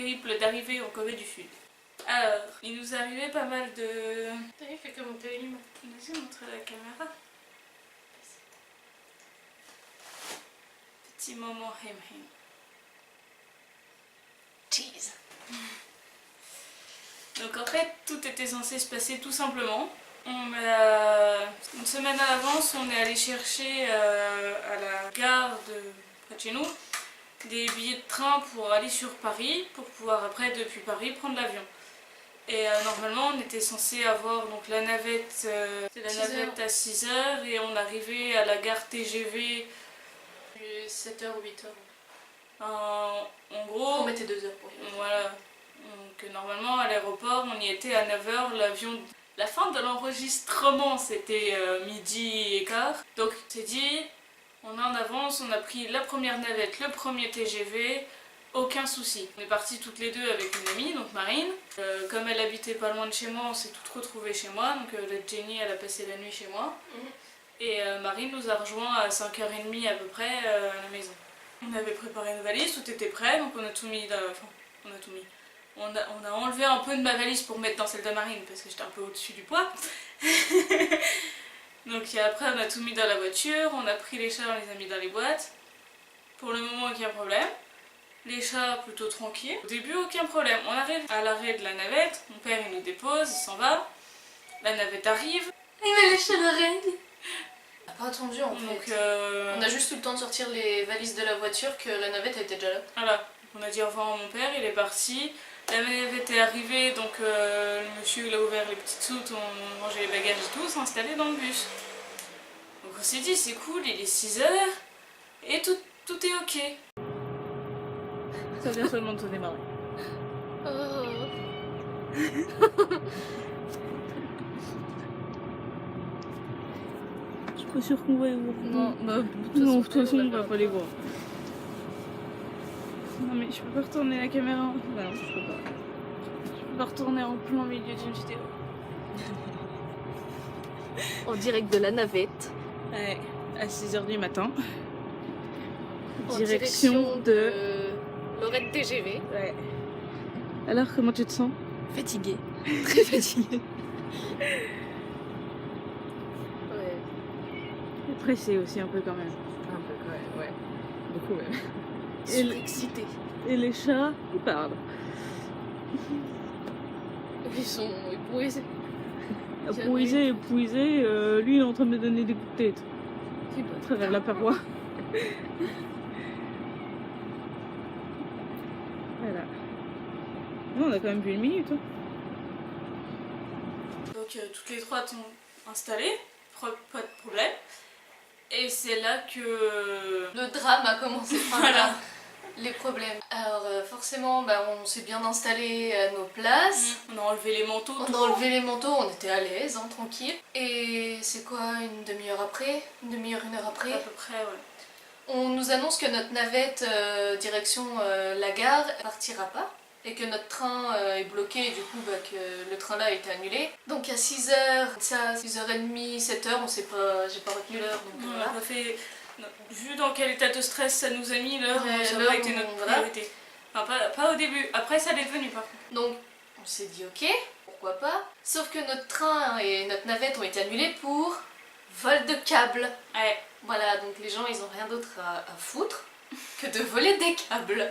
périple d'arrivée en Corée du Sud. Alors, il nous arrivait pas mal de... T'as vu, fais comme Télim. Vas-y, montrer la caméra. Petit moment hem. Cheese. Donc en fait, tout était censé se passer tout simplement. Une semaine à l'avance, on est allé chercher à la gare près de chez nous des billets de train pour aller sur Paris, pour pouvoir après depuis Paris prendre l'avion. Et normalement on était censé avoir donc la navette, à 6h et on arrivait à la gare TGV 7h ou 8h. En gros, On mettait 2 heures pour y aller. voilà. Donc normalement à l'aéroport on y était à 9h, l'avion... La fin de l'enregistrement c'était midi et quart. Donc c'est dit, on est en avance, on a pris la première navette, le premier TGV, aucun souci. On est partis toutes les deux avec une amie, donc Marine. Comme elle habitait pas loin de chez moi, on s'est toutes retrouvées chez moi. Donc la Jenny elle a passé la nuit chez moi. Et Marine nous a rejoint à 5h30 à peu près à la maison. On avait préparé nos valises, tout était prêt, donc on a tout mis dans... Enfin, on a tout mis. On a enlevé un peu de ma valise pour mettre dans celle de Marine parce que j'étais un peu au-dessus du poids. Donc après on a tout mis dans la voiture, on a pris les chats, on les a mis dans les boîtes. Pour le moment aucun problème. Les chats plutôt tranquilles. Au début aucun problème. On arrive à l'arrêt de la navette, mon père il nous dépose, il s'en va. La navette arrive. Il met les chats d'arrêt. On n'a pas attendu en fait. Donc on a juste eu le temps de sortir les valises de la voiture que la navette était déjà là. Voilà. On a dit au revoir à mon père, il est parti. La navette est arrivée, donc le monsieur il a ouvert les petites soutes, on rangeait les bagages et tout, on s'est installé dans le bus. Donc on s'est dit c'est cool, il est 6h et tout est ok. Ça vient seulement de se démarrer. Je suis pas sûre qu'on va les voir. Non, de toute façon on va pas les voir. Non mais je peux pas retourner la caméra. Bah non, je peux pas. Je peux pas retourner en plein milieu d'une vidéo. En direct de la navette. Ouais, à 6h du matin. En Direction de... Lorette TGV. Ouais. Alors comment tu te sens? Fatiguée. Très fatiguée. Ouais. Et pressée aussi un peu quand même. Un peu quand même, ouais. Beaucoup même. Excitée. Et les chats, ils parlent. Ils sont épuisés. Épuisé, lui il est en train de me donner des coups de tête. À travers la paroi. Voilà. Non, on a quand même vu une minute. Hein. Donc toutes les trois sont installées, pas de problème. Et c'est là que... Le drame a commencé. Voilà. Les problèmes. Alors forcément, on s'est bien installé à nos places. On a enlevé les manteaux. On a enlevé les manteaux, on était à l'aise, hein, tranquille. Et c'est quoi, une demi-heure après? Une demi-heure, 1 heure après? À peu près, ouais. On nous annonce que notre navette direction la gare partira pas. Et que notre train est bloqué et du coup que le train là a été annulé. Donc à 6h, ça, 6h30, 7h, on sait pas, j'ai pas retenu l'heure. Donc On voilà. a pas fait... Vu dans quel état de stress ça nous a mis, l'heure, Ouais, ça n'a l'heure, pas été notre voilà. priorité. Enfin, pas au début, après ça l'est devenu par contre. Donc on s'est dit ok, pourquoi pas. Sauf que notre train et notre navette ont été annulés pour vol de câbles. Ouais. Voilà, donc les gens ils ont rien d'autre à foutre que de voler des câbles.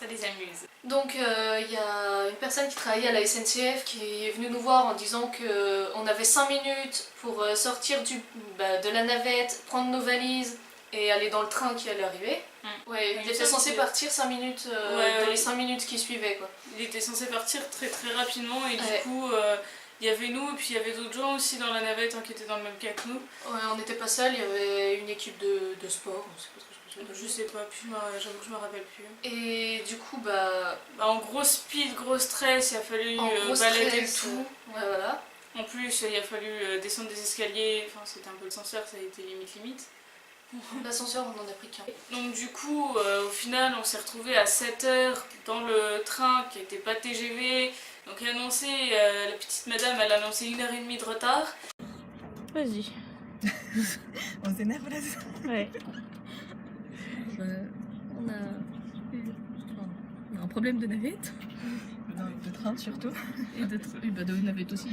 Ça les amuse. Donc il y a une personne qui travaillait à la SNCF qui est venue nous voir en disant qu'on avait 5 minutes pour sortir de la navette, prendre nos valises et aller dans le train qui allait arriver. Ouais, il était censé partir 5 minutes dans les 5 minutes qui suivaient quoi. Il était censé partir très rapidement et du coup il y avait nous et puis il y avait d'autres gens aussi dans la navette qui étaient dans le même cas que nous. Ouais, on n'était pas seuls, il y avait une équipe de sport, on sait pas trop. Je sais pas, j'avoue que je me rappelle plus. Et du coup en gros speed, gros stress, il a fallu balader le tout. Ouais, voilà. En plus il a fallu descendre des escaliers, enfin c'était un peu le l'ascenseur, ça a été limite. L'ascenseur on en a pris qu'un. Donc du coup au final on s'est retrouvé à 7h dans le train qui était pas TGV. Donc annoncé, la petite madame elle a annoncé 1h30 de retard. Vas-y. On s'énerve là. Ouais. On a un problème de navette. De train surtout. Et de navette aussi.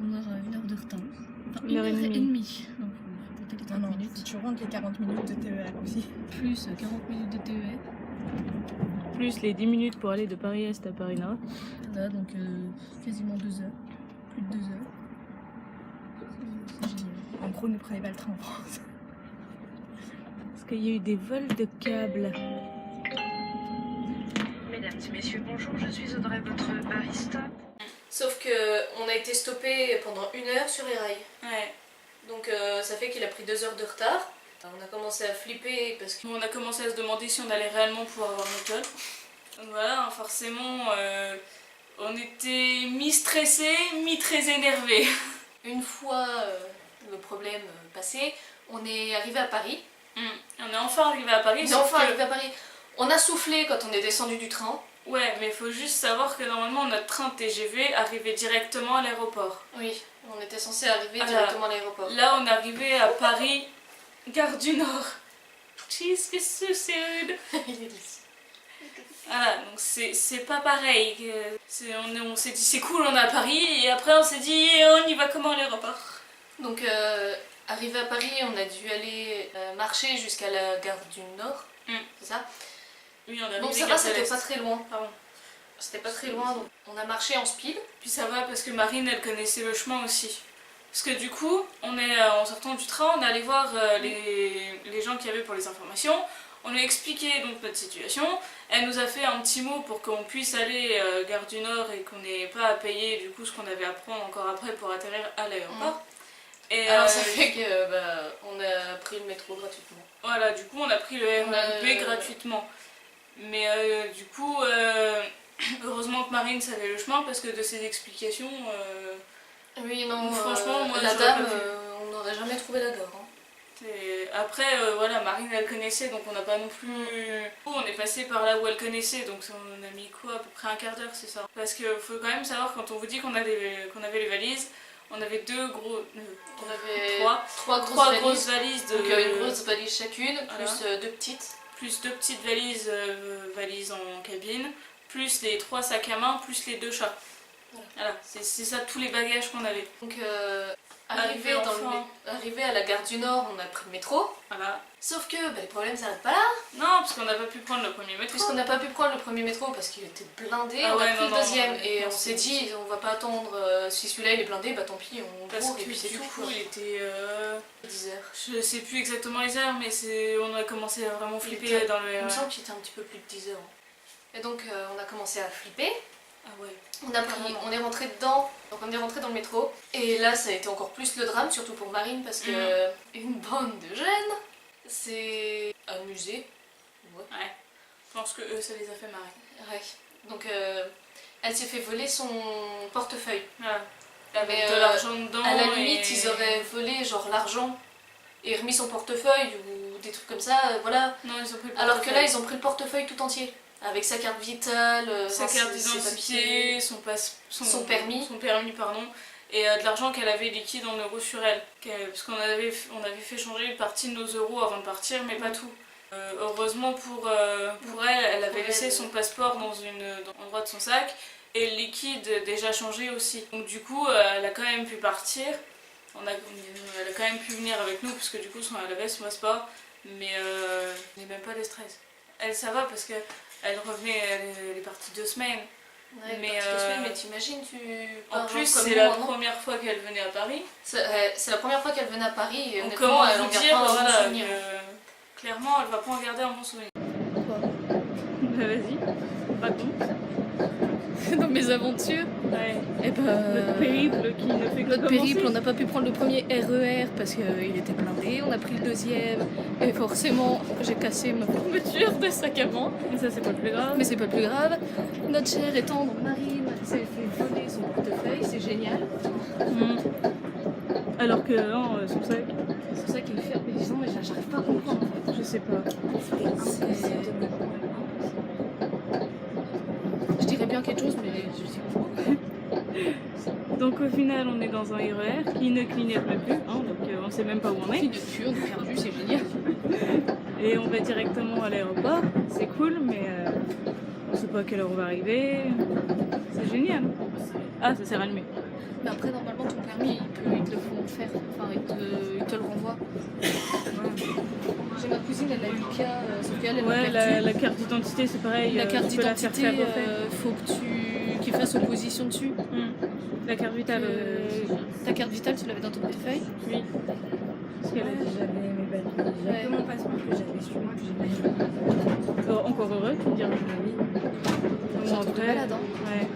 On aura 1 heure de retard. Enfin, 1 heure et demie. Donc, faut compter les 30 minutes. Si tu rentres les 40 minutes de TER aussi. Plus 40 minutes de TER. Plus les 10 minutes pour aller de Paris-Est à Paris-Nord. Voilà, donc quasiment 2 heures. Plus de 2 heures. C'est génial. En gros, ne prenez pas le train en France. Parce qu'il y a eu des vols de câbles. Mesdames et messieurs, bonjour, je suis Audrey, votre barista. Sauf que on a été stoppé pendant 1 heure sur les rails. Ouais. Donc ça fait qu'il a pris 2 heures de retard. On a commencé à flipper parce que... On a commencé à se demander si on allait réellement pouvoir avoir notre job. Donc voilà, forcément, on était mi-stressés, mi-très énervés. Une fois le problème passé, on est arrivé à Paris. On est enfin arrivé à Paris. On est sauf enfin que- arrivé à Paris. On a soufflé quand on est descendu du train. Ouais, mais il faut juste savoir que normalement notre train TGV arrivait directement à l'aéroport. Oui, on était censé arriver Ah, directement à l'aéroport. Là, on est arrivé à Paris, gare du Nord. Cheese que suicide. Il est ici. Voilà, donc c'est pas pareil. On s'est dit c'est cool, on est à Paris, et après on s'est dit on y va comment à l'aéroport. Donc arrivé à Paris, on a dû aller marcher jusqu'à la gare du Nord. C'est ça? Oui, on est Donc arrivé ça va, gare de c'était l'Est. pas très loin. Pardon. C'était pas très loin, donc on a marché en speed. Puis ça va parce que Marine elle connaissait le chemin aussi. Parce que du coup, on est en sortant du train, on est allé voir les gens qu'il y avait pour les informations. On lui a expliqué donc notre situation. Elle nous a fait un petit mot pour qu'on puisse aller gare du Nord et qu'on n'ait pas à payer du coup ce qu'on avait à prendre encore après pour atterrir à l'aéroport. Et Alors ça fait que on a pris le métro gratuitement. voilà, du coup on a pris le RERB Ouais. gratuitement. Mais du coup, heureusement que Marine savait le chemin parce que de ses explications, Oui, non, franchement, moi, la j'aurais dame, pas vu. on n'aurait jamais trouvé la gare. Hein. après, voilà, Marine elle connaissait donc on n'a pas non plus. On est passé par là où elle connaissait donc on a mis quoi, à peu près un quart d'heure, c'est ça. Parce qu'il faut quand même savoir, quand on vous dit qu'on avait les valises, on avait On avait trois trois grosses valises de. Donc une grosse valise chacune, Voilà. plus 2 petites. Plus 2 petites valises en cabine, plus les 3 sacs à main, plus les 2 chats. Voilà, c'est ça tous les bagages qu'on avait. Donc Arrivé enfin. arrivé à la gare du Nord, on a pris le métro. Voilà. Sauf que les problèmes s'arrêtent pas là, Non, parce qu'on n'a pas pu prendre le premier métro. puisqu'on n'a pas pu prendre le premier métro parce qu'il était blindé. Ah On a ouais, pris non, le deuxième non, et non, on s'est dit on va pas attendre si celui-là il est blindé, bah tant pis, on Parce court que et puis c'est du tout. coup, quoi. il était. 10 heures. Je sais plus exactement les heures, mais on a commencé à vraiment Il flipper était- dans le. Il me semble qu'il était un petit peu plus de 10 heures. Et donc on a commencé à flipper. Ah ouais. On est rentré dedans, donc on est rentré dans le métro. Et là, ça a été encore plus le drame, surtout pour Marine, parce que une bande de jeunes s'est amusée. Ouais. Je pense que eux, ça les a fait marrer. Ouais. Donc, elle s'est fait voler son portefeuille. Voilà. Avec Mais, de l'argent dedans. À la limite, et- ils auraient volé genre l'argent et remis son portefeuille ou des trucs comme ça, voilà. Non, ils ont pris le Alors que là, portefeuille. ils ont pris le portefeuille tout entier. Avec sa carte vitale, Sa enfin, carte ses d'identité, papiers. son permis. Son permis, pardon. Et de l'argent qu'elle avait liquide en euros sur elle. Parce qu'on avait fait changer une partie de nos euros avant de partir, mais pas tout. Heureusement pour elle, elle avait Pour laissé elle. son passeport dans l'endroit de son sac. Et le liquide déjà changé aussi. Donc du coup, elle a quand même pu partir. Elle a quand même pu venir avec nous, parce que du coup, elle avait son passeport. Mais elle n'est même pas de stress. Elle, ça va, parce que elle revenait, elle est partie 2 semaines. Ouais, Mais, partie de semaine, mais t'imagines, tu En pars plus, comme c'est nous, la un an. première fois qu'elle venait à Paris. C'est la première fois qu'elle venait à Paris et Donc honnêtement, comment elle en vous garde dire, pas un bon voilà, souvenir. clairement, elle va pas en garder un bon souvenir. Bah vas-y, raconte. Dans mes aventures, Ouais. et ben, Notre périple qui ne fait que notre périple, on commencer. n'a pas pu prendre le premier RER parce qu'il était blindé, on a pris le deuxième et forcément j'ai cassé ma fermeture de sac à main, Mais ça c'est pas le plus grave. mais c'est pas plus grave. Notre chère et tendre Marine s'est fait voler son portefeuille, c'est génial. Alors que non, son sac, C'est ça qui me fait disons, mais j'arrive pas à comprendre en fait. je sais pas. Je dirais bien quelque chose, mais je sais pas. Donc au final, on est dans un RER qui ne clignote même plus, hein, donc on sait même pas où on est. On est perdu, c'est génial. Et on va directement à l'aéroport. C'est cool, mais on sait pas à quelle heure on va arriver. C'est génial. Ah, ça s'est rallumé. Mais après, normalement, ton permis, ils te le font faire. Enfin, ils te le renvoient. J'ai ma cousine, elle a eu le cas, sauf qu'elle, elle Ouais, l'a perdu. la carte d'identité, c'est pareil. La carte tu peux la faire d'identité, faire refaire. faut que qu'il fasse opposition dessus. La carte vitale. Ta carte vitale, tu l'avais dans ton portefeuille. Oui. Parce qu'elle a dit. J'avais mes papiers, j'avais Ouais. que mon passeport que j'avais sur moi, que j'ai pas eu. Encore heureux, tu me diras. C'est un truc de après, malade, hein. Ouais.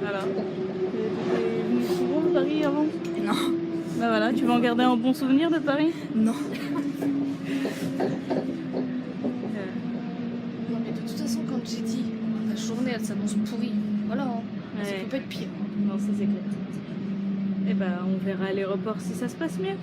Voilà. T'es venu souvent à Paris avant? Non, Bah voilà, tu veux en garder un bon souvenir de Paris? non. Non, mais de toute façon, comme j'ai dit, la journée, elle s'annonce pourrie. Voilà, hein. Ça Ouais. peut pas être pire. Non, ça c'est clair. Et bah on verra à l'aéroport si ça se passe mieux.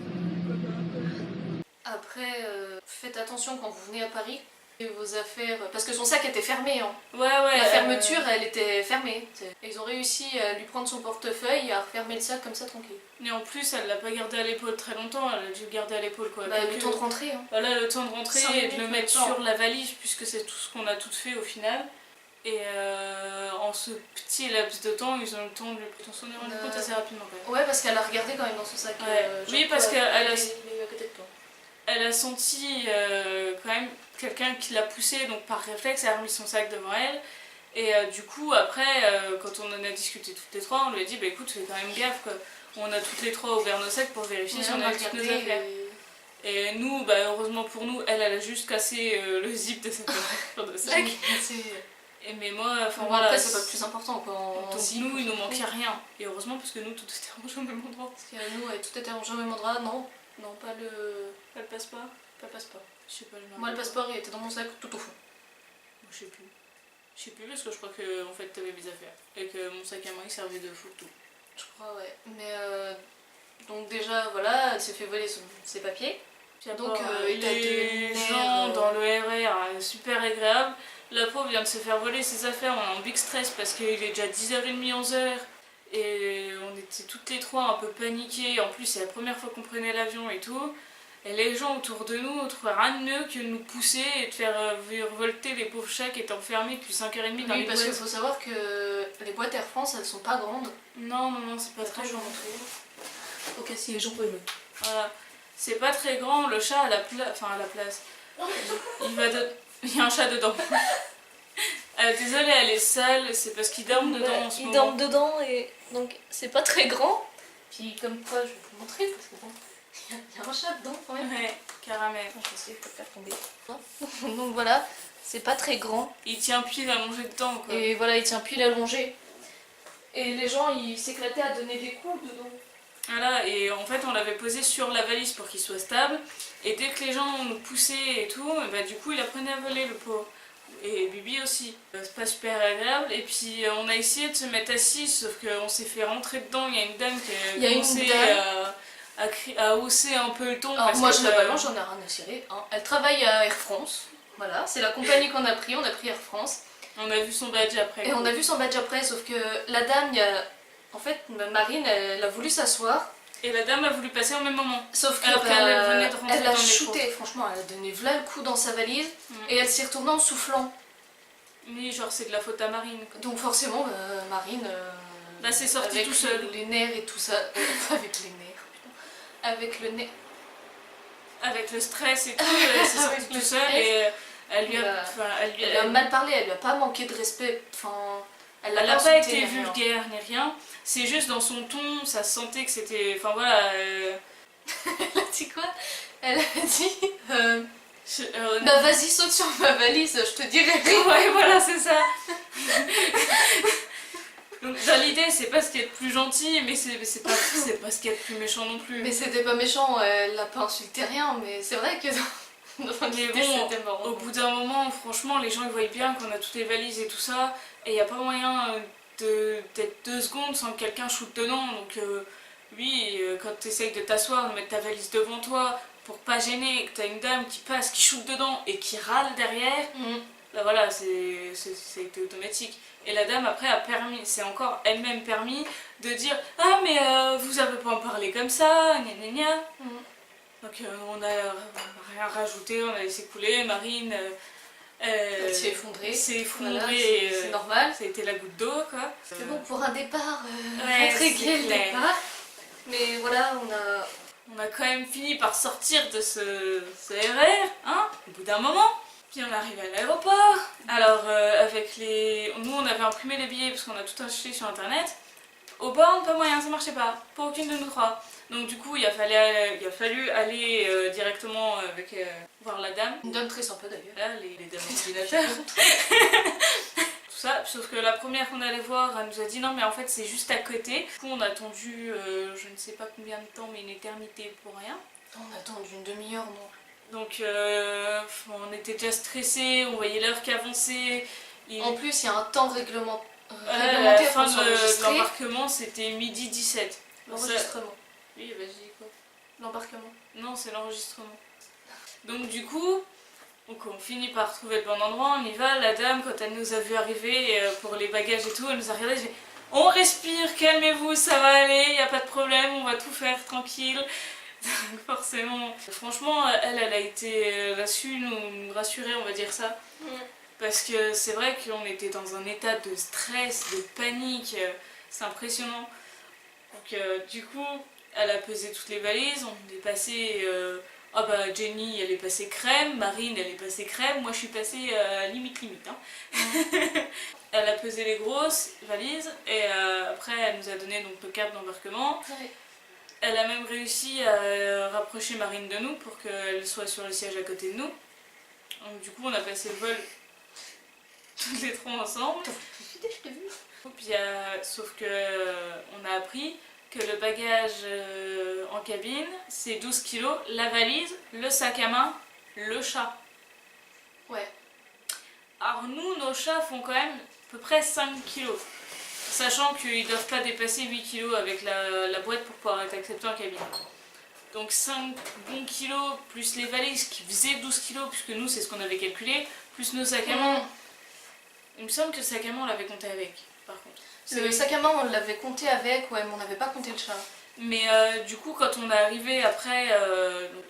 Après, faites attention quand vous venez à Paris. Et vos affaires, parce que son sac était fermé, hein. Ouais, La fermeture, elle était fermée. Et ils ont réussi à lui prendre son portefeuille et à refermer le sac comme ça tranquille. Et en plus, elle l'a pas gardé à l'épaule très longtemps, elle a dû le garder à l'épaule quoi. Bah, le temps de rentrer, hein. Voilà, le temps de rentrer 5 et de minutes, le mettre le temps. sur la valise, puisque c'est tout ce qu'on a tout fait au final. Et en ce petit laps de temps, ils ont le temps de lui. On s'en est rendu compte assez rapidement quand même. Ouais, parce qu'elle a regardé quand même dans son sac. Ouais. genre, Oui, parce toi, qu'elle a- il est à côté de toi. Elle a senti quand même quelqu'un qui l'a poussée, donc par réflexe, elle a remis son sac devant elle. Et du coup, après, quand on en a discuté toutes les trois, on lui a dit bah écoute, fais quand même gaffe quoi. On a toutes les trois ouvert nos sacs pour vérifier si on a toutes nos affaires. Et nous, bah, heureusement pour nous, elle a juste cassé le zip de sa de sac. Mais moi, enfin Bon, voilà. après, c'est pas le plus important quoi. Donc nous, il nous manquait rien. Et heureusement, parce que nous, tout était rangé au même endroit. Parce que nous, ouais, tout était rangé au même endroit. Non, non, pas le Pas pas le passeport. Je sais pas, Moi, le passeport, il était dans mon sac tout au fond. Je sais plus. Je sais plus parce que je crois que en fait t'avais mes affaires. Et que mon sac à main il servait de fourre-tout. Je crois, ouais. Mais donc déjà, voilà, elle s'est fait voler ses papiers. Donc il a les donné gens dans le RER, super agréable. La pauvre vient de se faire voler ses affaires, on est en big stress parce qu'il est déjà 10h30, 11h. Et on était toutes les trois un peu paniquées. En plus, c'est la première fois qu'on prenait l'avion et tout. Et les gens autour de nous trouvaient rien de mieux que de nous pousser et de faire revolter les pauvres chats qui étaient enfermés depuis 5h30 dans Oui, les parce qu'il boîtes. faut savoir que les boîtes Air France, elles sont pas grandes. Non, c'est pas très Attends, je vais grand. montrer. Ok, si les gens peuvent. Voilà. C'est pas très grand, le chat à la place. Il y a un chat dedans. Désolée, elle est sale, c'est parce qu'ils dorment dedans en ce Ils moment. dorment dedans et donc c'est pas très grand. Puis comme quoi, je vais vous montrer parce que bon, il y a un chat dedans quand même. Ouais, caramel. Je vais essayer de le faire tomber. Donc voilà, c'est pas très grand. Il tient pile allongé dedans quoi. Et voilà, il tient pile allongé. Et les gens, ils s'éclataient à donner des coups dedans. Voilà, et en fait on l'avait posé sur la valise pour qu'il soit stable. Et dès que les gens nous poussaient et tout, et bah, du coup il apprenait à voler le pauvre. Et Bibi aussi. C'est pas super agréable. Et puis on a essayé de se mettre assis, sauf qu'on s'est fait rentrer dedans. Il y a une dame qui a commencé à hausser un peu le ton. Alors parce moi, que globalement, j'en ai rien à cirer. Hein. Elle travaille à Air France. Voilà, c'est la compagnie qu'on a pris Air France. on a vu son badge après. Et on a vu son badge après, sauf que la dame, en fait, Marine, elle a voulu s'asseoir. Et la dame a voulu passer au même moment. Sauf Alors que qu'elle venait de rentrer elle a dans le shooté, franchement, elle a donné v'là le coup dans sa valise Mm. et elle s'est retournée en soufflant. Oui, genre c'est de la faute à Marine. Quoi. Donc forcément, Marine, Bah, c'est sorti avec tout seul. les nerfs et tout ça, avec les nerfs, putain. Avec le nez. Avec le stress et tout, c'est sorti Avec tout le seul stress. et elle lui a... Bah, enfin, elle lui Elle lui a mal parlé, elle lui a pas manqué de respect. Enfin, Elle n'a pas insulté, été ni rien. vulgaire ni rien. C'est juste dans son ton, ça se sentait que c'était... Enfin voilà... Elle a dit quoi? Elle a dit je- bah vas-y, saute sur ma valise, je te dirai rien. Ouais, voilà, c'est ça. Donc dans l'idée, c'est pas ce qui est le plus gentil, mais c'est pas ce qui est le plus méchant non plus. Mais c'était pas méchant, elle a pas insulté rien, mais c'est vrai que dans Mais l'idée, bon, c'était marrant. au bout d'un moment, franchement, les gens ils voient bien qu'on a toutes les valises et tout ça, et il n'y a pas moyen d'être 2 secondes sans que quelqu'un shoot dedans. Donc oui, quand tu essayes de t'asseoir, de mettre ta valise devant toi pour pas gêner, et que t'as une dame qui passe, qui shoot dedans et qui râle derrière, Mhm. bah voilà, c'était automatique. Et la dame après a permis, c'est encore elle-même permis de dire ah mais vous avez pas en parler comme ça, gna gna gna. Donc on a rien rajouté, on a laissé couler. Marine Elle s'est effondrée. Voilà, c'est normal. Ça a été la goutte d'eau quoi. C'est bon pour un départ, Ouais, très gai le clair. départ. Mais voilà, On a quand même fini par sortir de ce RER, hein, au bout d'un moment. Puis on arrive à l'aéroport. Alors nous on avait imprimé les billets parce qu'on a tout acheté sur internet. Au bornes, pas moyen, ça marchait pas. Pour aucune de nous trois. Donc du coup il a fallu aller directement voir la dame. une dame très sympa d'ailleurs. Là, les dames ordinateurs. Tout ça, sauf que la première qu'on allait voir, elle nous a dit non mais en fait c'est juste à côté. Du coup on a attendu je ne sais pas combien de temps mais une éternité pour rien. On a attendu une demi-heure, non? Donc on était déjà stressés, on voyait l'heure qui avançait. En plus il y a un temps la réglementaire fin pour de s'enregistrer. l'embarquement c'était midi 17. L'enregistrement. Oui vas-y quoi. L'embarquement. Non c'est l'enregistrement. Donc du coup, on finit par trouver le bon endroit, on y va, la dame quand elle nous a vu arriver pour les bagages et tout, elle nous a regardé, elle dit on respire, calmez-vous, ça va aller, il n'y a pas de problème, on va tout faire tranquille. Donc forcément, franchement elle a su nous rassurer, on va dire ça. Parce que c'est vrai qu'on était dans un état de stress, de panique, c'est impressionnant. Donc du coup, elle a pesé toutes les valises, on est passé... Ah bah Jenny elle est passée crème, Marine elle est passée crème, moi je suis passée limite hein. Elle a pesé les grosses valises et après elle nous a donné donc le cadre d'embarquement. Ouais. Elle a même réussi à rapprocher Marine de nous pour qu'elle soit sur le siège à côté de nous. Donc du coup on a passé le vol toutes les trois ensemble. Puis, sauf que on a appris que le bagage en cabine c'est 12 kg, la valise, le sac à main, le chat. Ouais. Alors nous, nos chats font quand même à peu près 5 kg. Sachant qu'ils ne doivent pas dépasser 8 kg avec la boîte pour pouvoir être acceptés en cabine. Donc 5 bons kilos plus les valises qui faisaient 12 kg, puisque nous c'est ce qu'on avait calculé, plus nos sacs à main. Il me semble que le sac à main on l'avait compté avec, par contre. Le sac à main on l'avait compté avec, ouais, mais on n'avait pas compté le chat. Mais du coup quand on est arrivé après,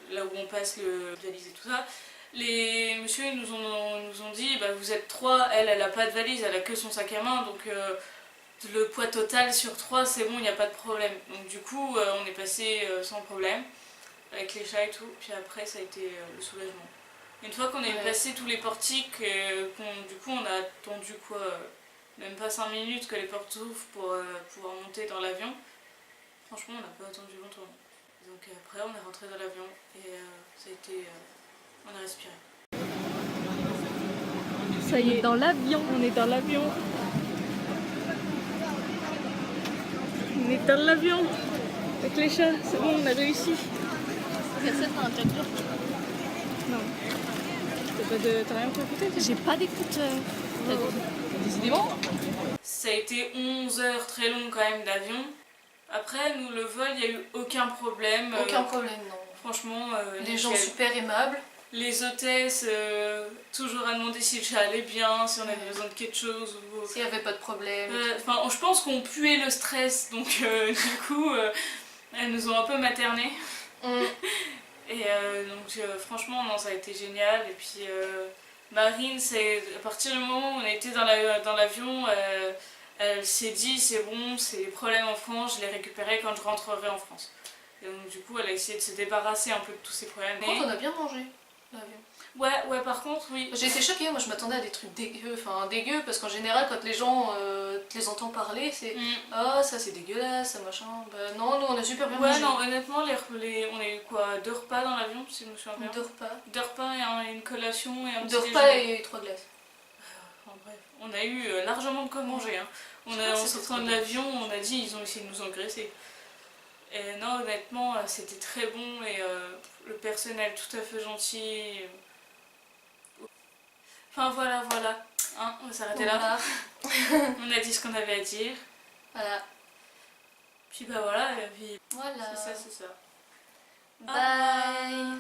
là où on passe le valise et tout ça, les messieurs nous ont dit bah, vous êtes 3, elle a pas de valise, elle a que son sac à main, donc le poids total sur 3 c'est bon, il n'y a pas de problème. Donc du coup on est passé sans problème avec les chats et tout, puis après ça a été le soulagement. Une fois qu'on est passé tous les portiques, du coup on a attendu quoi, même pas 5 minutes que les portes s'ouvrent pour pouvoir monter dans l'avion. Franchement on n'a pas attendu longtemps. Donc après on est rentré dans l'avion et ça a été... on a respiré. Ça y est, dans l'avion. On est dans l'avion. On est dans l'avion. Avec les chats, c'est bon, on a réussi. Personne n'a un tableau. Non. T'as rien profité? J'ai pas d'écouteurs. Décidément. Ça a été 11 heures très longues quand même d'avion. Après nous le vol, il n'y a eu aucun problème. Aucun problème, non. Franchement, Les gens nickel. super aimables. Les hôtesses, toujours à demander si le chat allait bien, si on avait besoin de quelque chose. S'il n'y avait pas de problème. Enfin, je pense qu'on puait le stress, donc du coup, elles nous ont un peu maternés. Et donc franchement, non, ça a été génial. Et puis Marine, à partir du moment où on a été dans l'avion, elle s'est dit c'est bon, c'est les problèmes en France, je les récupérerai quand je rentrerai en France. Et donc du coup, elle a essayé de se débarrasser un peu de tous ces problèmes. Par contre, on a bien mangé l'avion. Ouais, par contre, oui. J'ai été choquée, moi je m'attendais à des trucs dégueux, parce qu'en général quand les gens les entendent parler, c'est ah ça c'est dégueulasse, ça machin. Bah, non, nous on a super bien mangé. Ouais, non, honnêtement, on a eu quoi, 2 repas dans l'avion, si je me souviens bien. 2 repas. 2 repas et une collation et un petit 2 repas déjeuner. et 3 glaces. Enfin, bref, on a eu largement de quoi manger. Hein. En sortant de l'avion, on a dit ils ont essayé de nous engraisser. Et non, honnêtement, c'était très bon et le personnel tout à fait gentil. Enfin voilà, hein, on va s'arrêter là. On a dit ce qu'on avait à dire. Voilà. Puis bah voilà, et puis Voilà. c'est ça. Bye.